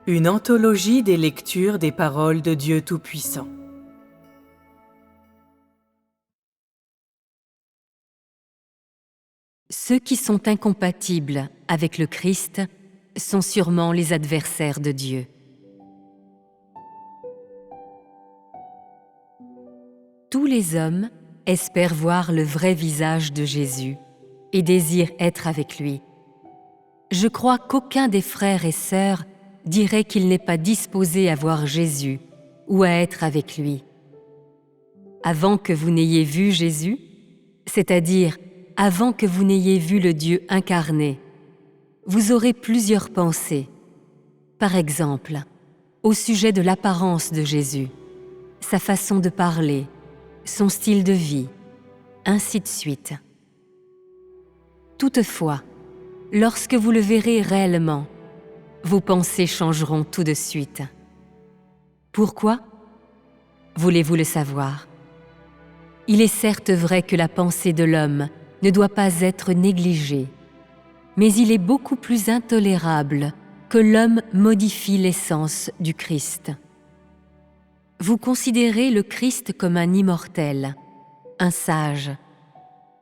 Une anthologie des lectures des paroles de Dieu Tout-Puissant. Ceux qui sont incompatibles avec le Christ sont sûrement les adversaires de Dieu. Tous les hommes espèrent voir le vrai visage de Jésus et désirent être avec lui. Je crois qu'aucun des frères et sœurs dirait qu'il n'est pas disposé à voir Jésus ou à être avec lui. Avant que vous n'ayez vu Jésus, c'est-à-dire avant que vous n'ayez vu le Dieu incarné, vous aurez plusieurs pensées. Par exemple, au sujet de l'apparence de Jésus, sa façon de parler, son style de vie, ainsi de suite. Toutefois, lorsque vous le verrez réellement, vos pensées changeront tout de suite. Pourquoi? Voulez-vous le savoir? Il est certes vrai que la pensée de l'homme ne doit pas être négligée, mais il est beaucoup plus intolérable que l'homme modifie l'essence du Christ. Vous considérez le Christ comme un immortel, un sage,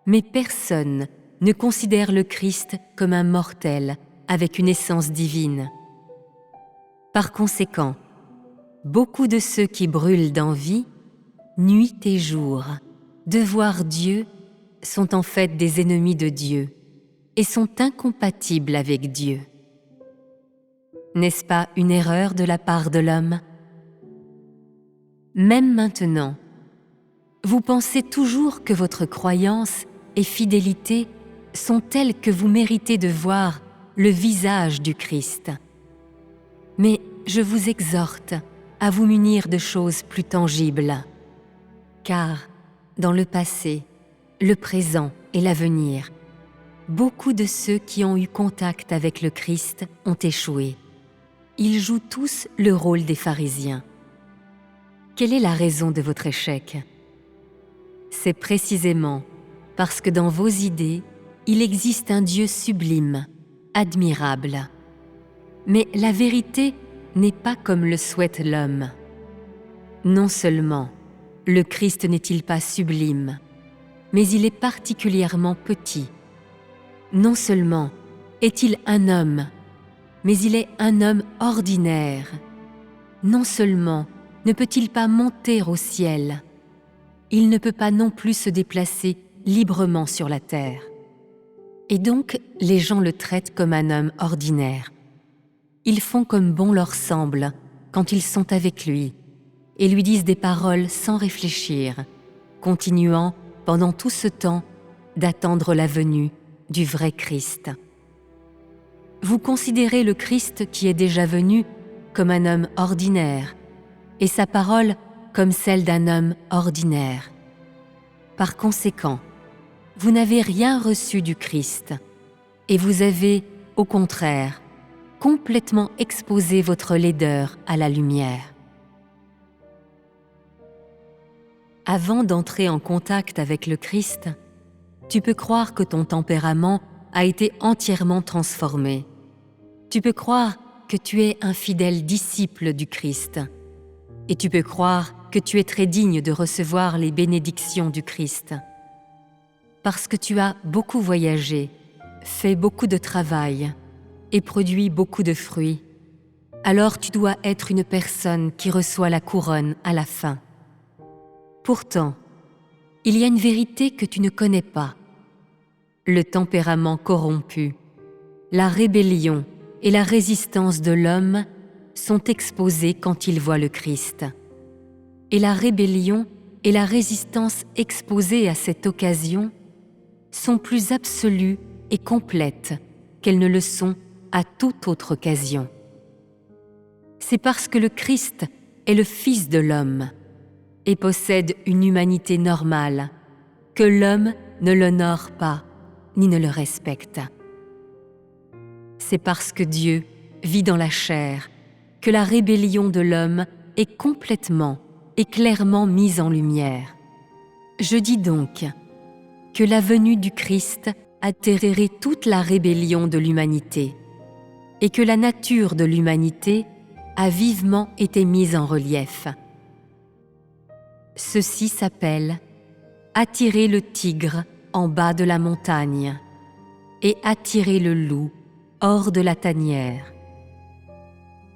mais personne ne considère le Christ comme un mortel avec une essence divine. Par conséquent, beaucoup de ceux qui brûlent d'envie, nuit et jour, de voir Dieu sont en fait des ennemis de Dieu et sont incompatibles avec Dieu. N'est-ce pas une erreur de la part de l'homme? Même maintenant, vous pensez toujours que votre croyance et fidélité sont telles que vous méritez de voir le visage du Christ. Mais je vous exhorte à vous munir de choses plus tangibles, car dans le passé, le présent et l'avenir, beaucoup de ceux qui ont eu contact avec le Christ ont échoué. Ils jouent tous le rôle des pharisiens. Quelle est la raison de votre échec? C'est précisément parce que dans vos idées, il existe un Dieu sublime, admirable. Mais la vérité n'est pas comme le souhaite l'homme. Non seulement le Christ n'est-il pas sublime, mais il est particulièrement petit. Non seulement est-il un homme, mais il est un homme ordinaire. Non seulement ne peut-il pas monter au ciel, il ne peut pas non plus se déplacer librement sur la terre. Et donc, les gens le traitent comme un homme ordinaire. Ils font comme bon leur semble quand ils sont avec lui et lui disent des paroles sans réfléchir, continuant pendant tout ce temps d'attendre la venue du vrai Christ. Vous considérez le Christ qui est déjà venu comme un homme ordinaire et sa parole comme celle d'un homme ordinaire. Par conséquent, vous n'avez rien reçu du Christ et vous avez, au contraire, complètement exposé votre laideur à la lumière. Avant d'entrer en contact avec le Christ, tu peux croire que ton tempérament a été entièrement transformé. Tu peux croire que tu es un fidèle disciple du Christ. Et tu peux croire que tu es très digne de recevoir les bénédictions du Christ. Parce que tu as beaucoup voyagé, fait beaucoup de travail et produit beaucoup de fruits, alors tu dois être une personne qui reçoit la couronne à la fin. Pourtant, il y a une vérité que tu ne connais pas. Le tempérament corrompu, la rébellion et la résistance de l'homme sont exposés quand il voit le Christ. Et la rébellion et la résistance exposées à cette occasion sont plus absolues et complètes qu'elles ne le sont à toute autre occasion. C'est parce que le Christ est le Fils de l'homme et possède une humanité normale que l'homme ne l'honore pas ni ne le respecte. C'est parce que Dieu vit dans la chair que la rébellion de l'homme est complètement et clairement mise en lumière. Je dis donc que la venue du Christ a terroré toute la rébellion de l'humanité et que la nature de l'humanité a vivement été mise en relief. Ceci s'appelle attirer le tigre en bas de la montagne et attirer le loup hors de la tanière.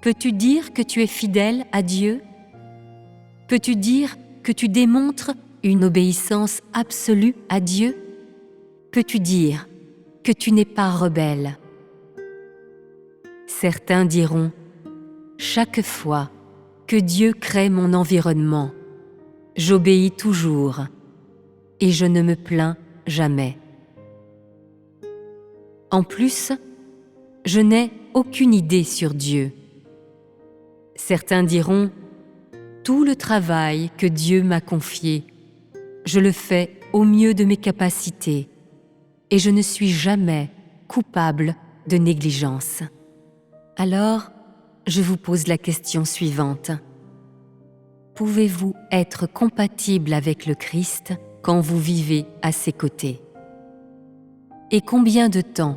Peux-tu dire que tu es fidèle à Dieu? Peux-tu dire que tu démontres une obéissance absolue à Dieu? Peux-tu dire que tu n'es pas rebelle? Certains diront, chaque fois que Dieu crée mon environnement, j'obéis toujours et je ne me plains jamais. En plus, je n'ai aucune idée sur Dieu. Certains diront, tout le travail que Dieu m'a confié, je le fais au mieux de mes capacités et je ne suis jamais coupable de négligence. Alors, je vous pose la question suivante. Pouvez-vous être compatible avec le Christ quand vous vivez à ses côtés? Et combien de temps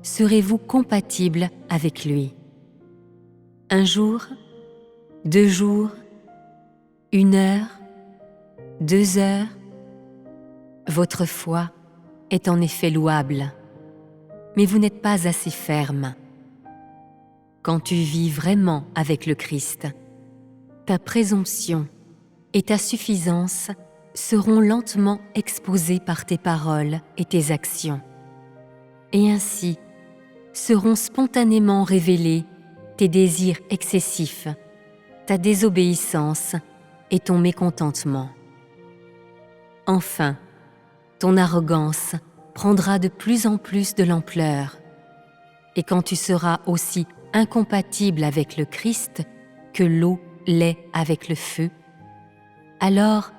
serez-vous compatible avec lui? Un jour? 2 jours? 1 heure? 2 heures? Votre foi est en effet louable, mais vous n'êtes pas assez ferme. Quand tu vis vraiment avec le Christ, ta présomption et ta suffisance seront lentement exposées par tes paroles et tes actions. Et ainsi seront spontanément révélés tes désirs excessifs, ta désobéissance et ton mécontentement. Enfin, ton arrogance prendra de plus en plus de l'ampleur. Et quand tu seras aussi incompatible avec le Christ que l'eau l'est avec le feu, alors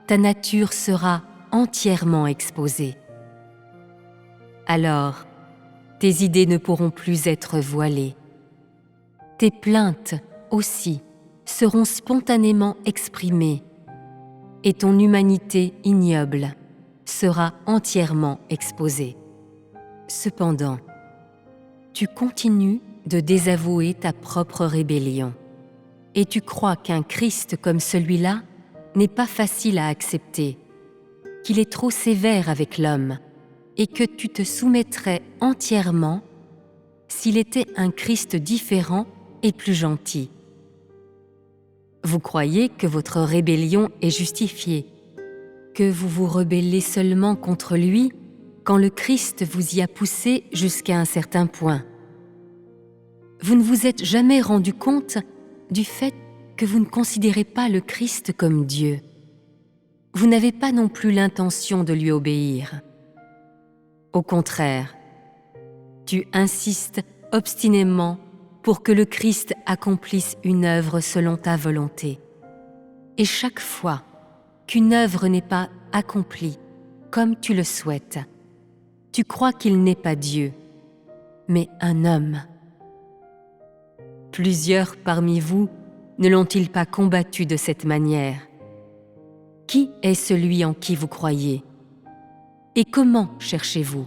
ta nature sera entièrement exposée. Alors, tes idées ne pourront plus être voilées. Tes plaintes aussi seront spontanément exprimées et ton humanité ignoble sera entièrement exposée. Cependant, tu continues de désavouer ta propre rébellion et tu crois qu'un Christ comme celui-là n'est pas facile à accepter, qu'il est trop sévère avec l'homme et que tu te soumettrais entièrement s'il était un Christ différent et plus gentil. Vous croyez que votre rébellion est justifiée, que vous vous rebellez seulement contre lui quand le Christ vous y a poussé jusqu'à un certain point. Vous ne vous êtes jamais rendu compte du fait que vous ne considérez pas le Christ comme Dieu. Vous n'avez pas non plus l'intention de lui obéir. Au contraire, tu insistes obstinément pour que le Christ accomplisse une œuvre selon ta volonté. Et chaque fois qu'une œuvre n'est pas accomplie comme tu le souhaites, tu crois qu'il n'est pas Dieu, mais un homme. Plusieurs parmi vous ne l'ont-ils pas combattu de cette manière? Qui est celui en qui vous croyez? Et comment cherchez-vous?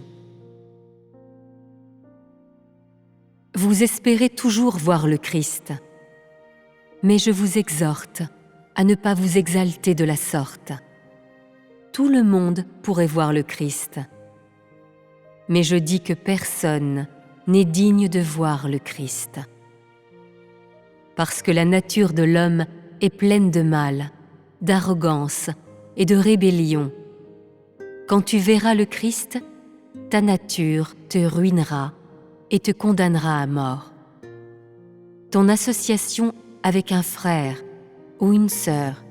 Vous espérez toujours voir le Christ, mais je vous exhorte à ne pas vous exalter de la sorte. Tout le monde pourrait voir le Christ, mais je dis que personne n'est digne de voir le Christ. Parce que la nature de l'homme est pleine de mal, d'arrogance et de rébellion. Quand tu verras le Christ, ta nature te ruinera et te condamnera à mort. Ton association avec un frère ou une sœur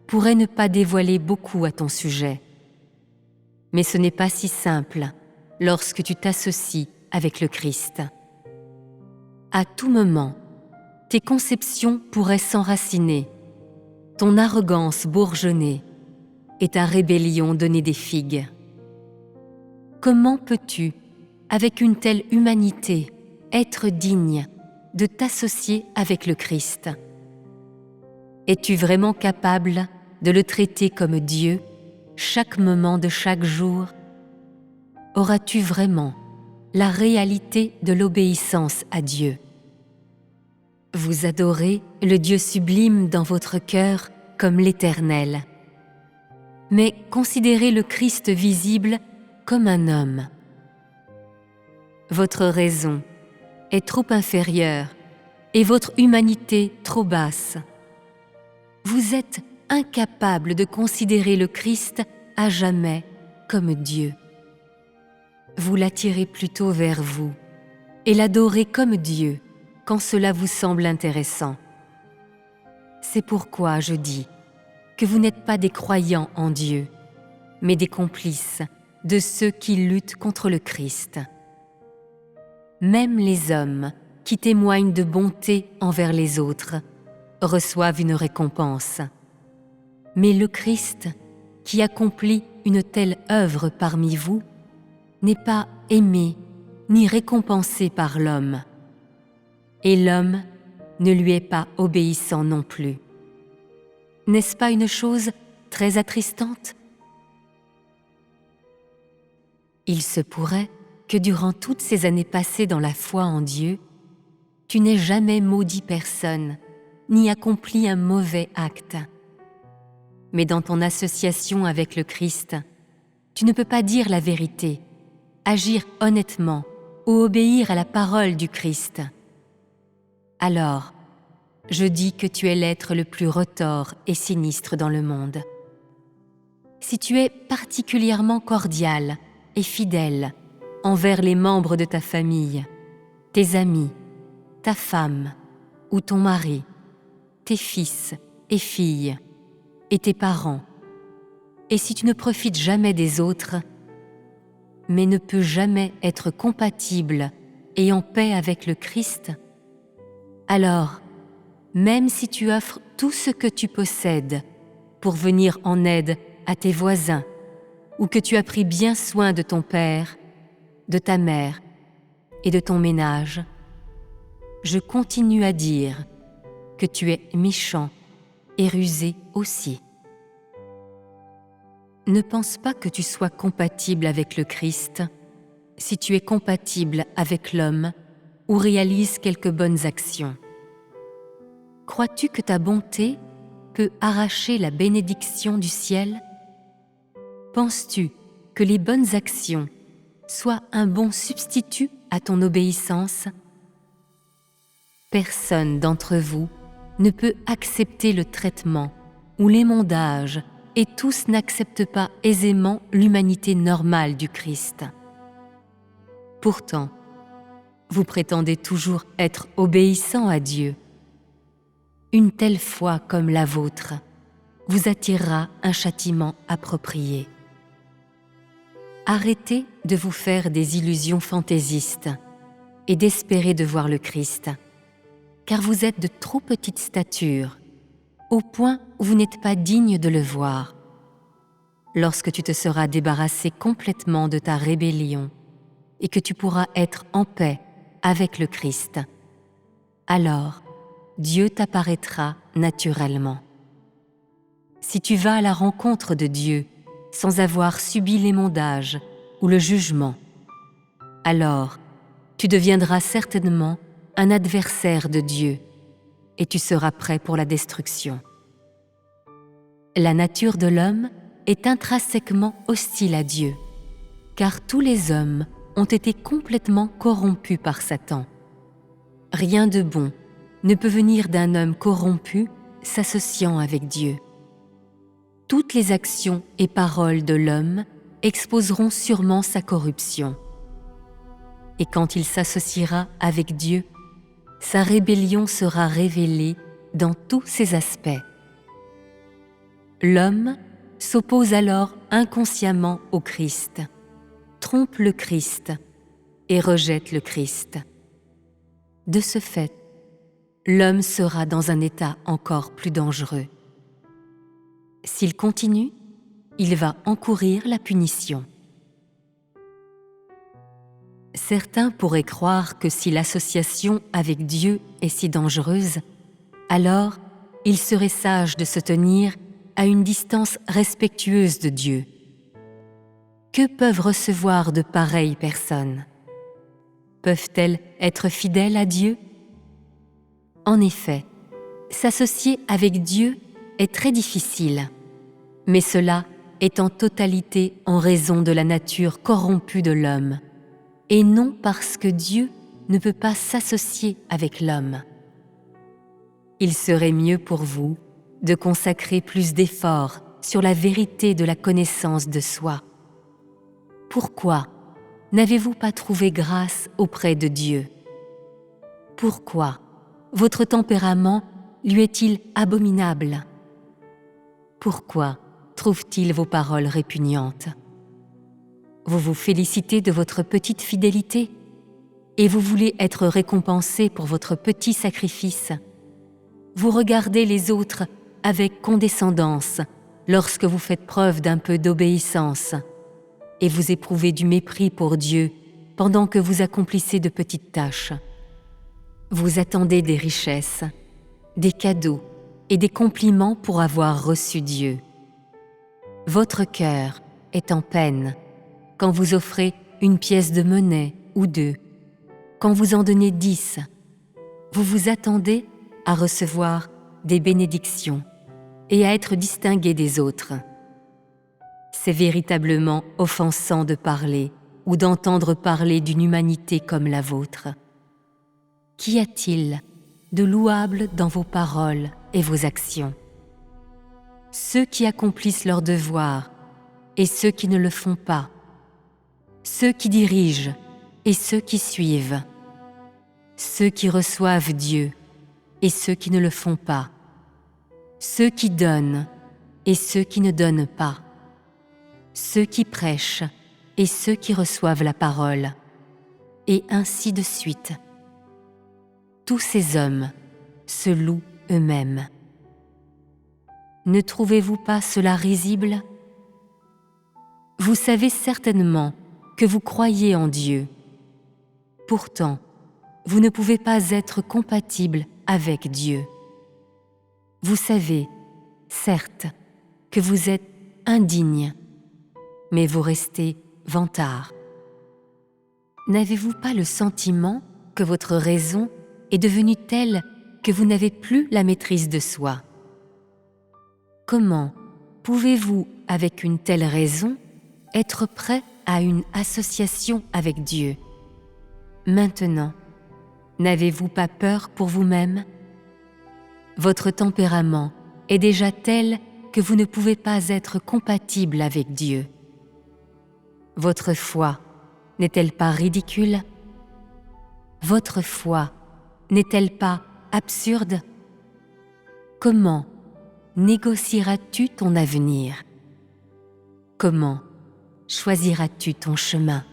pourrait ne pas dévoiler beaucoup à ton sujet. Mais ce n'est pas si simple lorsque tu t'associes avec le Christ. À tout moment, tes conceptions pourraient s'enraciner, ton arrogance bourgeonner et ta rébellion donner des figues. Comment peux-tu, avec une telle humanité, être digne de t'associer avec le Christ? Es-tu vraiment capable de le traiter comme Dieu chaque moment de chaque jour? Auras-tu vraiment la réalité de l'obéissance à Dieu? Vous adorez le Dieu sublime dans votre cœur comme l'Éternel. Mais considérez le Christ visible comme un homme. Votre raison est trop inférieure et votre humanité trop basse. Vous êtes incapable de considérer le Christ à jamais comme Dieu. Vous l'attirez plutôt vers vous et l'adorez comme Dieu quand cela vous semble intéressant. C'est pourquoi je dis que vous n'êtes pas des croyants en Dieu, mais des complices de ceux qui luttent contre le Christ. Même les hommes qui témoignent de bonté envers les autres reçoivent une récompense. Mais le Christ, qui accomplit une telle œuvre parmi vous, n'est pas aimé ni récompensé par l'homme. Et l'homme ne lui est pas obéissant non plus. N'est-ce pas une chose très attristante? Il se pourrait que durant toutes ces années passées dans la foi en Dieu, tu n'aies jamais maudit personne, ni accompli un mauvais acte. Mais dans ton association avec le Christ, tu ne peux pas dire la vérité, agir honnêtement ou obéir à la parole du Christ. Alors, je dis que tu es l'être le plus retors et sinistre dans le monde. Si tu es particulièrement cordial et fidèle envers les membres de ta famille, tes amis, ta femme ou ton mari, tes fils et filles et tes parents, et si tu ne profites jamais des autres, mais ne peux jamais être compatible et en paix avec le Christ, alors, même si tu offres tout ce que tu possèdes pour venir en aide à tes voisins, ou que tu as pris bien soin de ton père, de ta mère et de ton ménage, je continue à dire que tu es méchant et rusé aussi. Ne pense pas que tu sois compatible avec le Christ si tu es compatible avec l'homme ou réalises quelques bonnes actions. Crois-tu que ta bonté peut arracher la bénédiction du ciel? Penses-tu que les bonnes actions soient un bon substitut à ton obéissance? Personne d'entre vous ne peut accepter le traitement ou l'émondage, et tous n'acceptent pas aisément l'humanité normale du Christ. Pourtant, vous prétendez toujours être obéissant à Dieu. Une telle foi comme la vôtre vous attirera un châtiment approprié. Arrêtez de vous faire des illusions fantaisistes et d'espérer de voir le Christ, car vous êtes de trop petite stature, au point où vous n'êtes pas digne de le voir. Lorsque tu te seras débarrassé complètement de ta rébellion et que tu pourras être en paix avec le Christ, alors Dieu t'apparaîtra naturellement. Si tu vas à la rencontre de Dieu sans avoir subi l'émondage ou le jugement, alors tu deviendras certainement un adversaire de Dieu et tu seras prêt pour la destruction. La nature de l'homme est intrinsèquement hostile à Dieu, car tous les hommes ont été complètement corrompus par Satan. Rien de bon ne peut venir d'un homme corrompu s'associant avec Dieu. Toutes les actions et paroles de l'homme exposeront sûrement sa corruption. Et quand il s'associera avec Dieu, sa rébellion sera révélée dans tous ses aspects. L'homme s'oppose alors inconsciemment au Christ, trompe le Christ et rejette le Christ. De ce fait, l'homme sera dans un état encore plus dangereux. S'il continue, il va encourir la punition. Certains pourraient croire que si l'association avec Dieu est si dangereuse, alors il serait sage de se tenir à une distance respectueuse de Dieu. Que peuvent recevoir de pareilles personnes? Peuvent-elles être fidèles à Dieu? En effet, s'associer avec Dieu est très difficile, mais cela est en totalité en raison de la nature corrompue de l'homme, et non parce que Dieu ne peut pas s'associer avec l'homme. Il serait mieux pour vous de consacrer plus d'efforts sur la vérité de la connaissance de soi. Pourquoi n'avez-vous pas trouvé grâce auprès de Dieu? Pourquoi votre tempérament lui est-il abominable? Pourquoi trouve-t-il vos paroles répugnantes? Vous vous félicitez de votre petite fidélité et vous voulez être récompensé pour votre petit sacrifice. Vous regardez les autres avec condescendance lorsque vous faites preuve d'un peu d'obéissance et vous éprouvez du mépris pour Dieu pendant que vous accomplissez de petites tâches. Vous attendez des richesses, des cadeaux et des compliments pour avoir reçu Dieu. Votre cœur est en peine quand vous offrez une pièce de monnaie ou deux, quand vous en donnez 10. Vous vous attendez à recevoir des bénédictions et à être distingué des autres. C'est véritablement offensant de parler ou d'entendre parler d'une humanité comme la vôtre. Qu'y a-t-il de louable dans vos paroles et vos actions? Ceux qui accomplissent leur devoir et ceux qui ne le font pas, ceux qui dirigent et ceux qui suivent, ceux qui reçoivent Dieu et ceux qui ne le font pas, ceux qui donnent et ceux qui ne donnent pas, ceux qui prêchent et ceux qui reçoivent la parole, et ainsi de suite. Tous ces hommes se louent eux-mêmes. Ne trouvez-vous pas cela risible? Vous savez certainement que vous croyez en Dieu. Pourtant, vous ne pouvez pas être compatible avec Dieu. Vous savez, certes, que vous êtes indigne, mais vous restez vantard. N'avez-vous pas le sentiment que votre raison est devenue telle que vous n'avez plus la maîtrise de soi? Comment pouvez-vous, avec une telle raison, être prêt à une association avec Dieu? Maintenant, n'avez-vous pas peur pour vous-même? Votre tempérament est déjà tel que vous ne pouvez pas être compatible avec Dieu. Votre foi n'est-elle pas ridicule? Votre foi n'est-elle pas absurde? Comment négocieras-tu ton avenir? Comment choisiras-tu ton chemin?